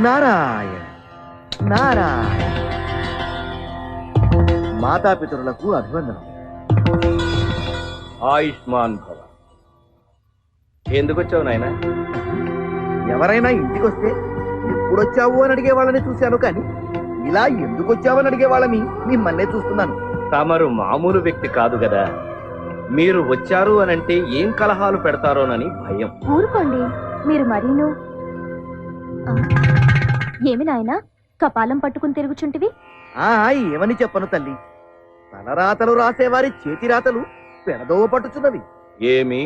నారాయణ నారాయణ. మాతాపితరులకు అభివందనం. ఆయుష్మాన్ భవ. ఎందుకు వచ్చావు నాయన? ఎవరైనా ఇంటికి వస్తే ఎప్పుడొచ్చావు అని అడిగే వాళ్ళని చూశాను, కానీ ఇలా ఎందుకు వచ్చావని అడిగే వాళ్ళని మిమ్మల్నే చూస్తున్నాను. తమరు మామూలు వ్యక్తి కాదు కదా, మీరు వచ్చారు అనంటే ఏం కలహాలు పెడతారోనని భయం. ఊరుకోండి మీరు మరీను. ఏమి నాయనా కపాలం పట్టుకుని తిరుగుచుంటివి? ఏమని చెప్పను తల్లి, తలరాతలు రాసేవారి చేతి రాతలు పెడదోవ పట్టుచున్నవి. ఏమి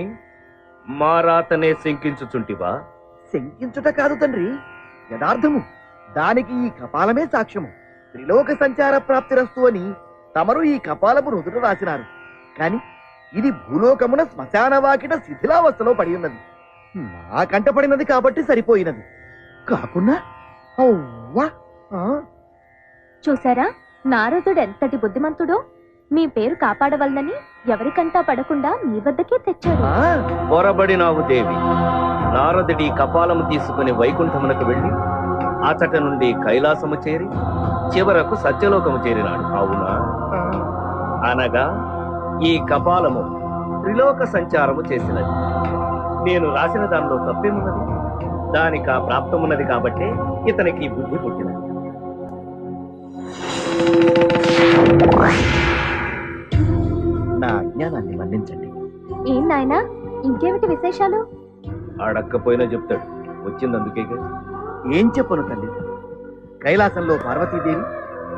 మా రాతనే శంకించుచుంటివా? శంకించుట కాదు తండ్రి, యథార్థము. దానికి ఈ కపాలమే సాక్ష్యము. త్రిలోక సంచార ప్రాప్తిరస్తు అని తమరు ఈ కపాలము రుదుట రాసినారు, కాని ఇది భూలోకమున శ్మశాన వాకిట శిథిలావస్థలో పడి ఉన్నది. నా కంట పడినది కాబట్టి సరిపోయినది, కాకున్నా చూసారా నారదుడు ఎంతటి బుద్ధిమంతుడో. మీ పేరు కాపాడవలనని ఎవరికంటా పడకుండా మీ వద్దకే తెచ్చాడు. పొరబడినావు దేవి. నారదుడి కపాలము తీసుకుని వైకుంఠమునకు వెళ్లి అచట నుండి కైలాసము చేరి చివరకు సత్యలోకము చేరినాడు, అవునా? అనగా ఈ కపాలము త్రిలోక సంచారము చేసినది. నేను రాసిన దానిలో తప్పేమున్నది? దానికి ఆ ప్రాప్తమున్నది కాబట్టి ఇతనికి బుద్ధి పుట్టినది. నా అజ్ఞానాన్ని మన్నించండి. ఏం నాయనా ఇంకేమిటి విశేషాలు? అడక్కపోయినా చెప్తాడు, వచ్చిందందుకే. ఏం చెప్పను తల్లి, కైలాసంలో పార్వతీదేవి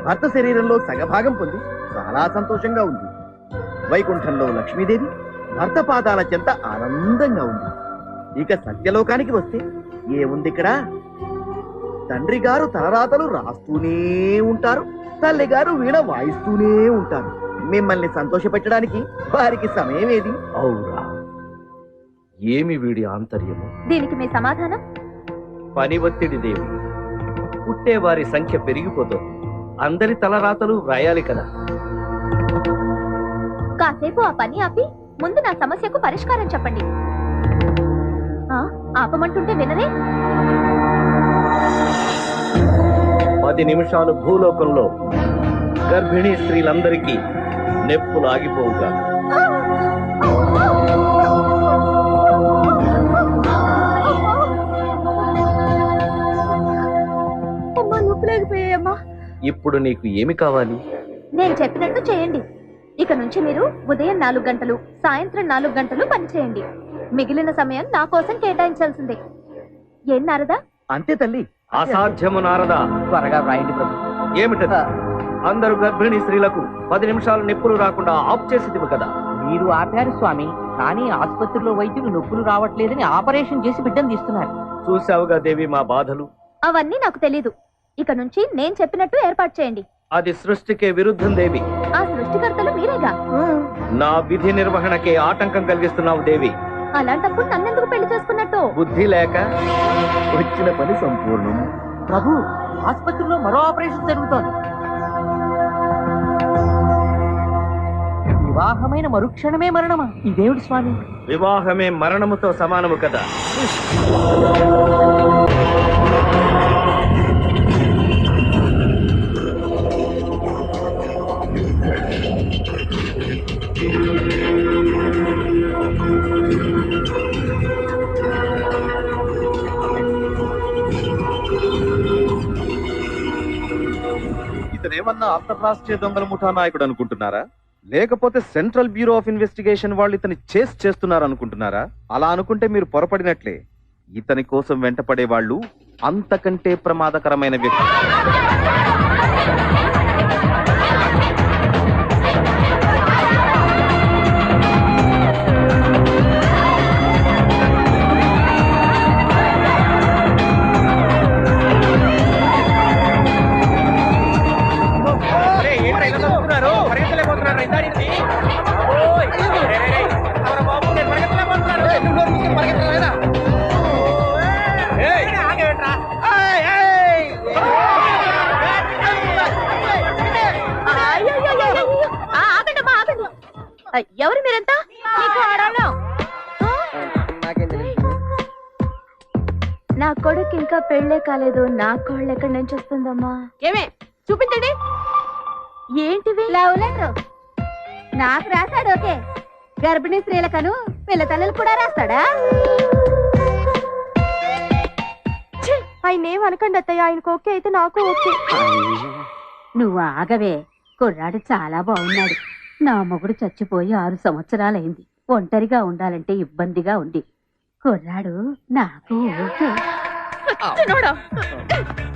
భర్త శరీరంలో సగభాగం పొంది చాలా సంతోషంగా ఉంది. వైకుంఠంలో లక్ష్మీదేవి భర్త పాదాల చెంత ఆనందంగా ఉంది. ఇక సత్యలోకానికి వస్తే ఏముంది ఇక్కడ? తండ్రి గారు తలరాతలు రాస్తూనే ఉంటారు, తల్లి గారు వీణ వాయిస్తూనే ఉంటారు. మిమ్మల్ని సంతోషపెట్టడానికి వారికి సమయం ఏది? అవురా, ఏమి వీడి ఆంతర్యము? దీనికి మీ సమాధానం? పని ఒత్తిడి దేవి. పుట్టేవారి సంఖ్య పెరిగిపోతుంది, అందరి తలరాతలు వ్రాయాలి కదా. కాసేపు ఆ పని ఆపి ముందు నా సమస్యకు పరిష్కారం చెప్పండి. ఆపమంటుంటే వినరే? 10 నిమిషాలు భూలోకంలో గర్భిణీ స్త్రీలందరికీ నెప్పులు ఆగిపోవుగా. ఇప్పుడు నీకు ఏమి కావాలి? నేను చెప్పినట్టు చేయండి. ఇక నుంచి మీరు ఉదయం 4 గంటలు, సాయంత్రం 4 గంటలు పని చేయండి. మిగిలిన సమయం నా కోసం కేటాయించాల్సిందే. ఏం నారదా? అంతే తల్లి. అసాధ్యము నారదా. త్వరగా రాయండి ప్రభు. ఏమిటది? అందరూ గర్భిణీ స్త్రీలకు 10 నిమిషాలు నొప్పులు రాకుండా ఆఫ్ చేసేదివి కదా. మీరు ఆపారు స్వామి, కానీ ఆసుపత్రిలో వైద్యులు నొప్పులు రావట్లేదని ఆపరేషన్ చేసి బిడ్డను తీస్తున్నారు. చూసావుగా దేవి మా బాధలు. అవన్నీ నాకు తెలీదు. ఇక నుంచి నేను చెప్పినట్టు ఏర్పాటు చేయండి. అది సృష్టికే విరుద్ధం దేవి. ఆ సృష్టికర్తలు మీరేగా. నా విధి నిర్వహణకే ఆటంకం కలిగిస్తున్నావు దేవి. అలాంటప్పుడు నన్నెందుకు పెళ్లి చేసుకున్నట్టు? బుద్ధి లేక. వచ్చిన పని సంపూర్ణం. ప్రభు, ఆసుపత్రిలో మరో ఆపరేషన్ జరుగుతోంది. వివాహమైన మరుక్షణమే మరణమా? ఇదేమిటి స్వామి? వివాహమే మరణముతో సమానము కదా. ఇతనేమన్నా అంతర్రాష్ట్రీయ దొంగల ముఠా నాయకుడు అనుకుంటున్నారా? లేకపోతే సెంట్రల్ బ్యూరో ఆఫ్ ఇన్వెస్టిగేషన్ వాళ్ళు ఇతని చేస్తున్నారు అనుకుంటున్నారా? అలా అనుకుంటే మీరు పొరపడినట్లే. ఇతని కోసం వెంటపడే వాళ్ళు అంతకంటే ప్రమాదకరమైన వ్యక్తి. ఎవరు మీరంతా? నా కొడుకు ఇంకా ఇంకా పెళ్ళే కాలేదు నా కోళ్ళు ఎక్కడి నుంచి వస్తుందమ్మా? ఏమే చూపించండి. ఏంటివి? లవ్ లెటర్ నాకు రాశాడు. ఓకే, గర్భిణీ స్త్రీలకను పిల్ల తల్లులు కూడా రాస్తాడా? ఆయన ఏం అనకండి అత్తయ్య, ఆయనకు ఓకే అయితే నాకు ఓకే. నువ్వు ఆగవే, కుర్రాడు చాలా బాగున్నాడు. నా మొగుడు చచ్చిపోయి 6 సంవత్సరాలైంది. ఒంటరిగా ఉండాలంటే ఇబ్బందిగా ఉంది. కుర్రాడు నాకు ఓకే.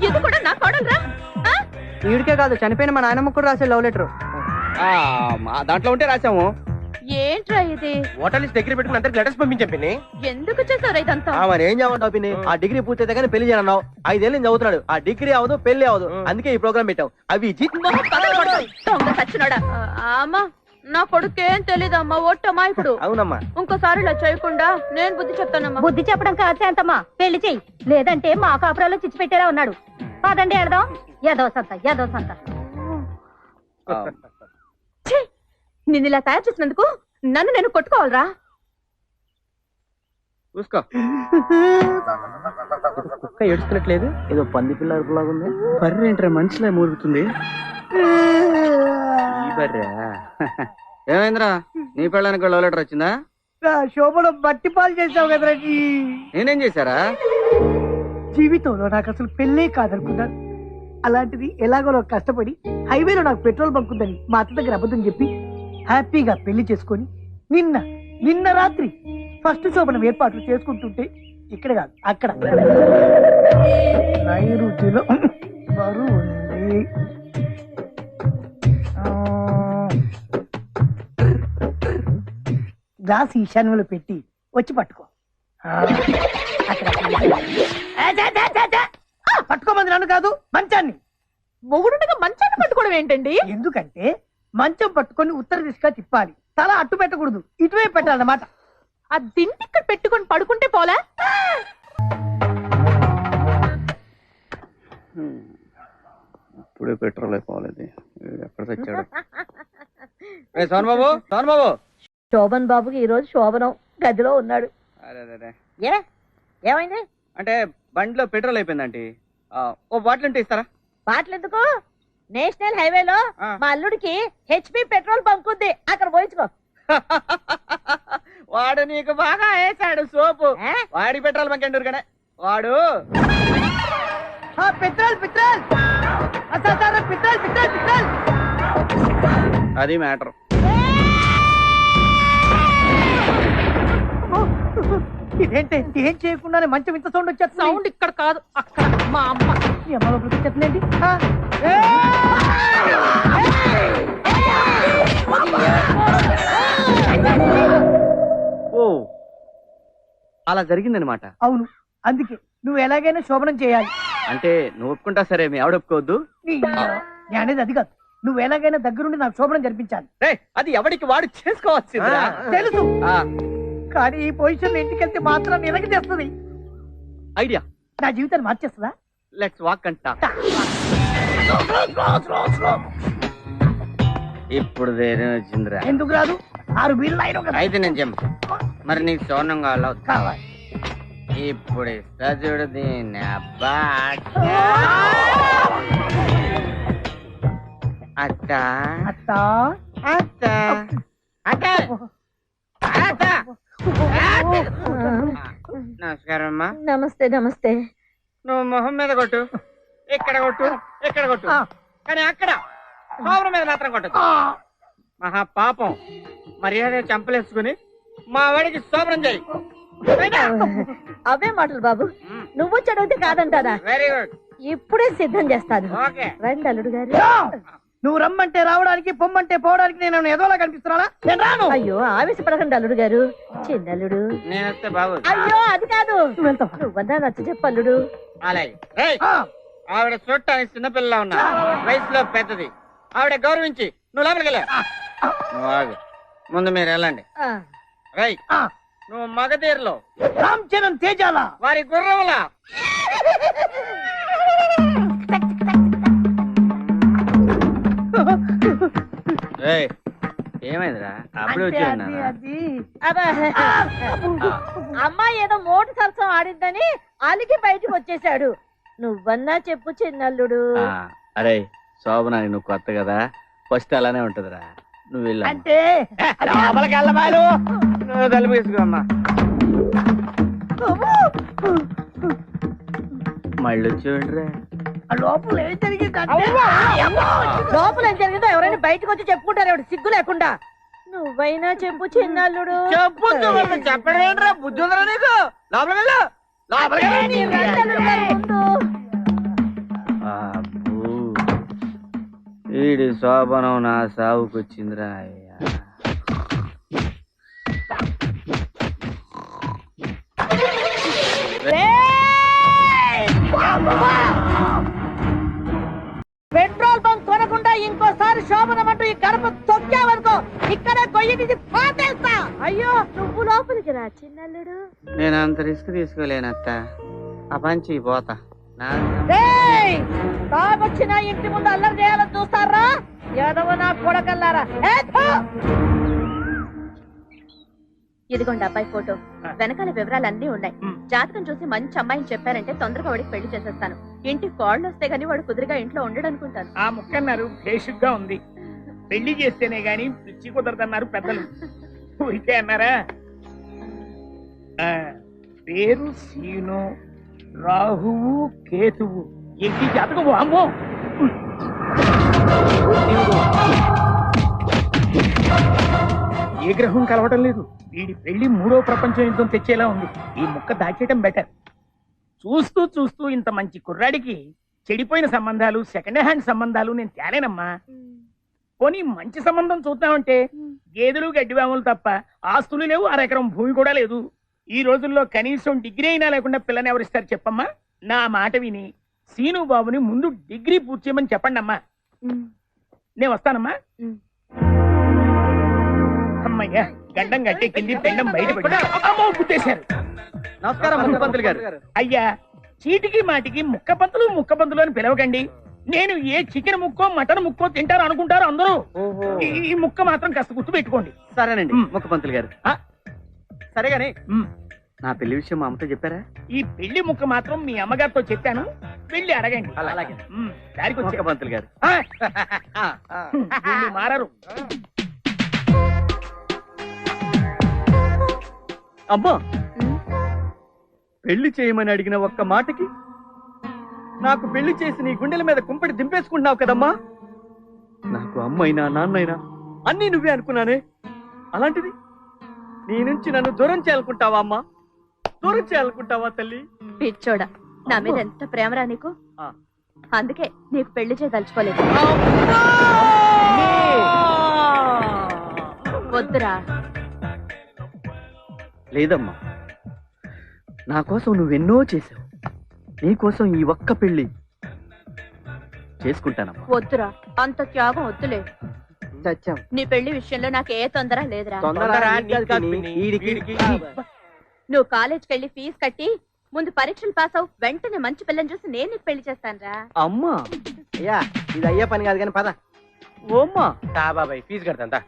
ఇది కూడా నా కోడలురా? వీడికే కాదు, చనిపోయిన మా నాయనమ్మ కూడా రాసే లవ్ లెటర్. దాంట్లో ఉంటే రాసాము. ఏంట్రా ఇది? ఓటర్ లిస్ట్ దగ్గర పెట్టుకుని అందరికి లెటర్స్ పంపించాం పిన్ని. ఎందుకు చేశారు ఇదంతా? మరి ఏం చేయమంటావు పిన్ని? ఆ డిగ్రీ పూర్తయితే కానీ పెళ్లి చేయనన్నావు. 5 ఏళ్ళు చదువుతున్నాడు. ఆ డిగ్రీ అవ్వదు, పెళ్లి అవ్వదు. అందుకే ఈ ప్రోగ్రామ్ పెట్టావు. అవి దొంగ సచ్చినోడా. అమ్మా, నా కొడుకేం తెలీదమ్మా, ఒట్టమ్మా. ఇప్పుడు అవునమ్మా. ఇంకోసారి ఇలా చేయకుండా నేను బుద్ధి చెప్తానమ్మా. బుద్ధి చెప్పడం కాదు శాంతమ్మా, పెళ్లి చెయ్యి. లేదంటే మా కాపురాలో చిచ్చి పెట్టేలా ఉన్నాడు. పదండి ఎడదాం. ఏదో సంత. నిన్ను ఇలా తయారు చేసినందుకు నన్ను నేను కొట్టుకోవాలరా? చూసుకో. కుక్క ఏడుస్తున్నట్లేదు, ఏదో పంది పిల్ల అరుపులాగా ఉంది. బర్రె ఏంట్రా మనిషిలా మూరుగుతుంది. ఈ బర్రె ఏమైందిరా? నీ పెళ్ళానికి లవ్ లెటర్ వచ్చిందా? శోభలో బట్టి పాలు చేసావు కదరా. నేనేం చేశారా? జీవితంలో నాకు అసలు పెళ్ళే కాదనుకున్నాను. అలాంటిది ఎలాగో కష్టపడి హైవేలో నాకు పెట్రోల్ బంక్ ఉందని మా అత్త దగ్గర అబద్ధం చెప్పి హ్యాపీగా పెళ్లి చేసుకొని నిన్న రాత్రి ఫస్ట్ శోభనం ఏర్పాట్లు చేసుకుంటుంటే ఇక్కడ కాదు అక్కడ నైరుతిలో బరువు ఉంది. గ్లాస్ ఈశాన్యంలో పెట్టి వచ్చి పట్టుకో. పట్టుకోమంది నన్ను కాదు, మంచాన్ని. మొగుడుగా మంచాన్ని పట్టుకోవడం ఏంటండి? ఎందుకంటే మంచం పట్టుకొని ఉత్తర దిశగా తిప్పాలి. తల అట్టు పెట్టకూడదు, ఇటువైపు పెట్టాలన్నమాట. ఆ దిండి ఇక్కడ పెట్టుకొని పడుకుంటే పోలా? ఇప్పుడే పెట్రోల్ అయిపోవాలి. ఎక్కడ తెచ్చాడు? సోన్ బాబు శోభన్ బాబుకి ఈ రోజు శోభనం, గదిలో ఉన్నాడు. ఏమైంది? అంటే బండిలో పెట్రోల్ అయిపోయిందండి. ఓ బాటిల్ ఉంటే ఇస్తారా? బాటలు ఎందుకు? నేషనల్ హైవేలో మా అల్లుడికి హెచ్పి పెట్రోల్ బంక్ ఉంది, అక్కడ పోయించుకో. వాడు నీకు బాగా వేసాడు సోపు. వాడి పెట్రోల్ బంక్ ఎండూరు కదా వాడు. Petrol petrol petrol petrol petrol. అది మ్యాటర్. ఇదేంటి ఏం చేయకుండానే మంచం ఇంత సౌండ్ వచ్చేస్తుంది? సౌండ్ ఇక్కడ కాదు, అక్కడ. మా అమ్మ ఈ అమ్మ లోపలికి వచ్చేస్తుందండి. ఓ అలా జరిగిందనమాట. అవును, అందుకే నువ్వు ఎలాగైనా శోభనం చేయాలి. అంటే నువ్వు ఒప్పుకుంటా సరే, మీ ఆవిడ ఒప్పుకోవద్దు. నేను అనేది అది కాదు, నువ్వు ఎలాగైనా దగ్గరుండి నాకు శోభనం జరిపించాలి. అది ఎవడికి వాడు చేసుకోవచ్చు. తెలుసు, కానీ ఈ పొజిషన్ ఇంటికి వెళ్తే మాత్రం నిరగి తెస్తుంది. ఐడియా నా జీవితాన్ని మార్చేస్తుందా? లెట్స్ వాక్ అంట. ఇప్పుడు వేరే వచ్చిందిరా. ఎందుకు రాదు? 6 బీర్లు అయినా కదా. అయితే నేను చెప్పు, మరి నీకు సోనం కావాలి. ఇప్పుడు ఇస్తా చూడు దీన్ని. అబ్బా అత్త అత్త అత్త అత్త అత్త. నమస్కారం అమ్మా. నమస్తే. నమస్తే. నువ్వు మొహం మీద కొట్టు, ఇక్కడ కొట్టు, ఇక్కడ కొట్టు, కానీ అక్కడ సోమరం మీద మాత్రం కొట్టదు. మహా పాపం. మర్యాద చంపలేసుకుని మా వాడికి శోభనం చేయి. అవే మాటలు బాబు, నువ్వు చదివితే కాదంటారా? Very good. ఇప్పుడే సిద్ధం చేస్తాను. ఓకే. రండి అల్లుడు గారు. నువ్వు రమ్మంటే రావడానికి, పొమ్మంటే పోవడానికి నేను ఏదోలా కనిపిస్తున్నానా? నేను రాను. అయ్యో ఆవేశపడకండి అల్లుడు గారు, చిన్నల్లుడు. నేను వస్తే బాబు. అయ్యో అది కాదు, నువ్వన్నా నచ్చ చెప్పల్లుడు. అలాగే. ఆవిడ చూడటానికి చిన్నపిల్లలా ఉన్నా, వయసులో పెద్దది. ఆవిడ గౌరవించి నువ్వు లోపలికి వెళ్ళా. నువ్వు ఆగు, ముందు మీరు వెళ్ళండి. రై, నువ్వు మగధీరలో రామ్ చరణ్ తేజాల వారి గుర్రంలా. ఏమైందిరా? అప్పుడే వచ్చి అమ్మాయి ఏదో మోటు సరసం ఆడిందని అలిగి బయటకు వచ్చేసాడు. నువ్వన్నా చెప్పు చిన్నల్లుడు. అరే శోభనా నువ్వు కొత్త కదా, ఫస్ట్ అలానే ఉంటదిరా. నువ్వు వెళ్ళా అంటే లోపలికి వెళ్ళబాలు, నువ్వు తలుపు వేసుకోమ్మా. మళ్ళీ చూడరా. లోపల ఏం జరిగిందంటే లోపల ఏం జరిగిందో ఎవరైనా బయటకు వచ్చి చెప్పుకుంటారు, ఎవడు సిగ్గు లేకుండా. నువ్వైనా చెప్పు చిన్నల్లుడు. చెప్పడం ఏంట్రా, బుద్ధి ఉందరా నీకు? లోపలికి వెళ్ళు, లోపలికి వెళ్ళు. అబ్బో, వీడి శోభనం నా సాగుకొచ్చిందిరా. అయ్యా పెట్రోల్ బంక్ కొనకుండా ఇంకోసారి శోభనం అంటూ ఈ గడప తొక్కావనుకో, ఇక్కడే గొయ్యి తీసి పాతేస్తా. అయ్యో నువ్వు లోపలికి రా చిన్నల్లుడు. నేను అంత రిస్క్ తీసుకోలేనత్త, ఆ పంచి పోతా. రేయ్, తాగొచ్చిన ఇంటి ముందు అల్లరి చేయాలని చూస్తారా? ఏదవ నా కొడకల్లారా. ఇదిగోండి అబ్బాయి ఫోటో, వెనకాల వివరాలన్నీ ఉన్నాయి. జాతకం చూసి మంచి అమ్మాయిని చెప్పారంటే తొందరగా వాడికి పెళ్లి చేసేస్తాను. ఇంటికి కోళ్ళు వస్తే గానీ వాడు కుదురుగా ఇంట్లో ఉండడు అనుకుంటాను. ఆ ముక్కన్నారు బేసిక్ గా ఉంది. పెళ్లి చేస్తేనే గాని పిచ్చి కుదరదన్నారు పెద్దలు. ఊరికే అన్నారా? పేరు సీను, రాహువు కేతువు. ఏంటి జాతకం? అమ్మో, ఏ గ్రహం కలవటం లేదు. వీడి పెళ్లి 3వ ప్రపంచ యుద్ధం తెచ్చేలా ఉంది. ఈ ముక్క దాచేయటం బెటర్. చూస్తూ చూస్తూ ఇంత మంచి కుర్రాడికి చెడిపోయిన సంబంధాలు, సెకండ్ హ్యాండ్ సంబంధాలు నేను తేలేనమ్మా. పోనీ మంచి సంబంధం చూద్దామంటే గేదెలు గడ్డివాములు తప్ప ఆస్తులు లేవు, అరెకరం భూమి కూడా లేదు. ఈ రోజుల్లో కనీసం డిగ్రీ అయినా లేకుండా పిల్లని ఎవరిస్తారు చెప్పమ్మా? నా మాట విని సీను బాబుని ముందు డిగ్రీ పూర్తి చేయమని చెప్పండి అమ్మా. నేను వస్తానమ్మా. అమ్మయ్యా, గడ్డం గట్టెక్కింది, పెండం బయటపడింది. అమ్మో, గుద్దేశారు. నమస్కారం ముఖ్యమంత్రి గారు. అయ్యా, చీటికి మాటికి ముక్కబంతులు అని పిలవకండి. నేను ఏ చికెన్ ముక్కో మటన్ ముక్కో తింటారు అనుకుంటారు అందరూ. ఈ ముక్క మాత్రం కాస్త గుర్తు పెట్టుకోండి. సరేనండి ముఖ్యమంత్రి గారు. సరేగానే నా పెళ్లి విషయం మా అమ్మతో చెప్పారా? ఈ పెళ్లి ముక్క మాత్రం మీ అమ్మగారితో చెప్పాను, వెళ్ళి అడగండి. అలాగే దారికి వచ్చే ముఖ్యమంత్రి గారు. వీళ్ళు మారరు. అమ్మా, పెళ్లి చేయమని అడిగిన ఒక్క మాటకి నాకు పెళ్లి చేసి నీ గుండెల మీద కుంపటి దింపేసుకుంటున్నావు కదమ్మా. నాకు అమ్మైనా నాన్నైనా అన్నీ నువ్వే అనుకున్నానే. అలాంటిది నీ నుంచి నన్ను దూరం చేయాలనుకుంటావా అమ్మా? దూరం చేయాలనుకుంటావా తల్లి? పిచ్చోడా, నా మీద ఎంత ప్రేమరా నీకు. అందుకే నీకు పెళ్లి చేయదలుచుకోలేదు. వద్దురా. లేదమ్మా, నా కోసం నువ్వెన్నో చేసావు. నీ కోసం ఈ ఒక్క పెళ్లి చేసుకుంటానమ్మా. వద్దురా, అంత త్యాగం వద్దులే. నీ పెళ్లి విషయంలో నాకు ఏ తొందర లేదురా. నువ్వు కాలేజ్కి వెళ్ళి ఫీజు కట్టి ముందు పరీక్షలు పాస్ అవు, వెంటనే మంచి పిల్లని చూసి నేను నీకు పెళ్లి చేస్తాను రా. అమ్మా, అయ్యా ఇది అయ్యే పని కాదు కానీ పద. ఓమ్మా, బాబాయ్ ఫీజు కడతా.